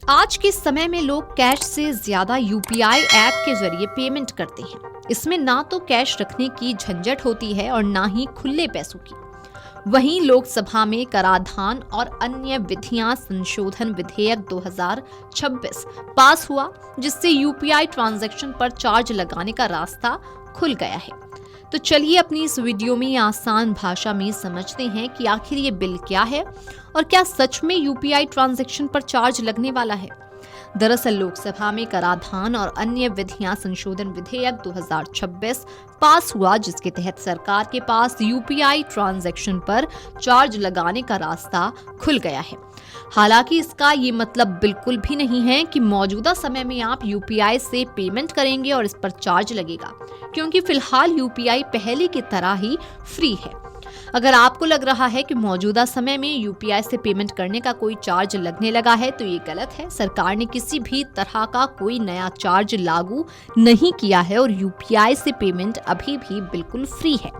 आज के समय में लोग कैश से ज्यादा यूपीआई ऐप के जरिए पेमेंट करते हैं। इसमें ना तो कैश रखने की झंझट होती है और ना ही खुले पैसों की। वहीं लोकसभा में कराधान और अन्य विधियां संशोधन विधेयक 2026 पास हुआ, जिससे यूपीआई ट्रांजैक्शन पर चार्ज लगाने का रास्ता खुल गया है। तो चलिए अपनी इस वीडियो में आसान भाषा में समझते हैं कि आखिर ये बिल क्या है और क्या सच में यूपीआई ट्रांजैक्शन पर चार्ज लगने वाला है। दरअसल लोकसभा में कराधान और अन्य विधियां संशोधन विधेयक 2026 पास हुआ, जिसके तहत सरकार के पास यूपीआई ट्रांजैक्शन पर चार्ज लगाने का रास्ता खुल गया है। हालांकि इसका ये मतलब बिल्कुल भी नहीं है कि मौजूदा समय में आप यूपीआई से पेमेंट करेंगे और इस पर चार्ज लगेगा, क्योंकि फिलहाल यूपीआई पहले की तरह ही फ्री है। अगर आपको लग रहा है कि मौजूदा समय में यूपीआई से पेमेंट करने का कोई चार्ज लगने लगा है, तो ये गलत है। सरकार ने किसी भी तरह का कोई नया चार्ज लागू नहीं किया है और यूपीआई से पेमेंट अभी भी बिल्कुल फ्री है।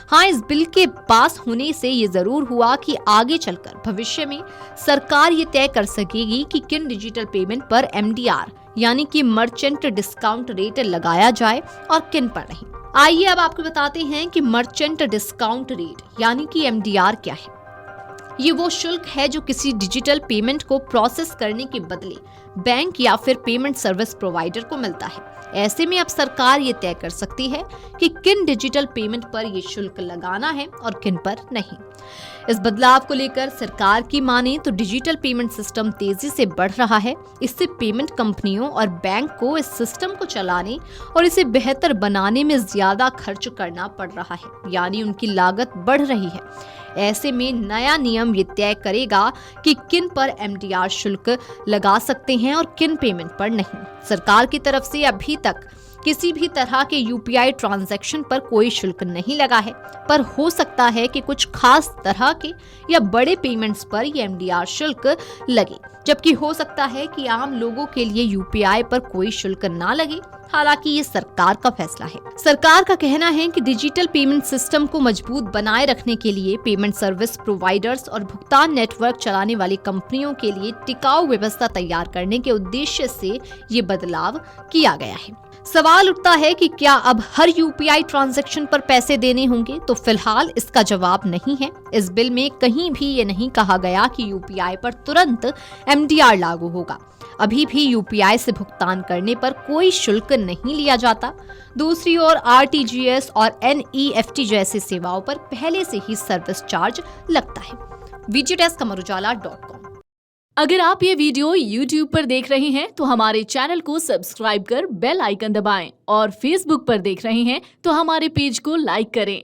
हाँ, इस बिल के पास होने से ये जरूर हुआ कि आगे चलकर भविष्य में सरकार ये तय कर सकेगी कि किन डिजिटल पेमेंट पर एमडीआर यानी कि मर्चेंट डिस्काउंट रेट लगाया जाए और किन पर नहीं। आइए अब आपको बताते हैं कि मर्चेंट डिस्काउंट रेट यानी कि एमडीआर क्या है। ये वो शुल्क है जो किसी डिजिटल पेमेंट को प्रोसेस करने के बदले बैंक या फिर पेमेंट सर्विस प्रोवाइडर को मिलता है। ऐसे में अब सरकार ये तय कर सकती है कि किन डिजिटल पेमेंट पर ये शुल्क लगाना है और किन पर नहीं। इस बदलाव को लेकर सरकार की माने तो डिजिटल पेमेंट सिस्टम तेजी से बढ़ रहा है। इससे पेमेंट कंपनियों और बैंक को इस सिस्टम को चलाने और इसे बेहतर बनाने में ज्यादा खर्च करना पड़ रहा है, यानी उनकी लागत बढ़ रही है। ऐसे में नया नियम ये तय करेगा कि किन पर एमडीआर शुल्क लगा सकते हैं और किन पेमेंट पर नहीं। सरकार की तरफ से अभी तक किसी भी तरह के यूपीआई ट्रांजैक्शन पर कोई शुल्क नहीं लगा है, पर हो सकता है कि कुछ खास तरह के या बड़े पेमेंट्स पर ये एमडीआर शुल्क लगे, जबकि हो सकता है कि आम लोगों के लिए यूपीआई पर कोई शुल्क ना लगे। हालांकि ये सरकार का फैसला है। सरकार का कहना है कि डिजिटल पेमेंट सिस्टम को मजबूत बनाए रखने के लिए पेमेंट सर्विस प्रोवाइडर्स और भुगतान नेटवर्क चलाने वाली कंपनियों के लिए टिकाऊ व्यवस्था तैयार करने के उद्देश्य से ये बदलाव किया गया है। सवाल उठता है कि क्या अब हर यूपीआई ट्रांजैक्शन पर पैसे देने होंगे? तो फिलहाल इसका जवाब नहीं है। इस बिल में कहीं भी ये नहीं कहा गया कि यूपीआई पर तुरंत एमडीआर लागू होगा। अभी भी यूपीआई से भुगतान करने पर कोई शुल्क नहीं लिया जाता। दूसरी ओर आरटीजीएस और एनईएफटी जैसी सेवाओं पर पहले से ही सर्विस चार्ज लगता है। VGTestKamarujala.com। अगर आप ये वीडियो YouTube पर देख रहे हैं तो हमारे चैनल को सब्सक्राइब कर बेल आइकन दबाएं और Facebook पर देख रहे हैं तो हमारे पेज को लाइक करें।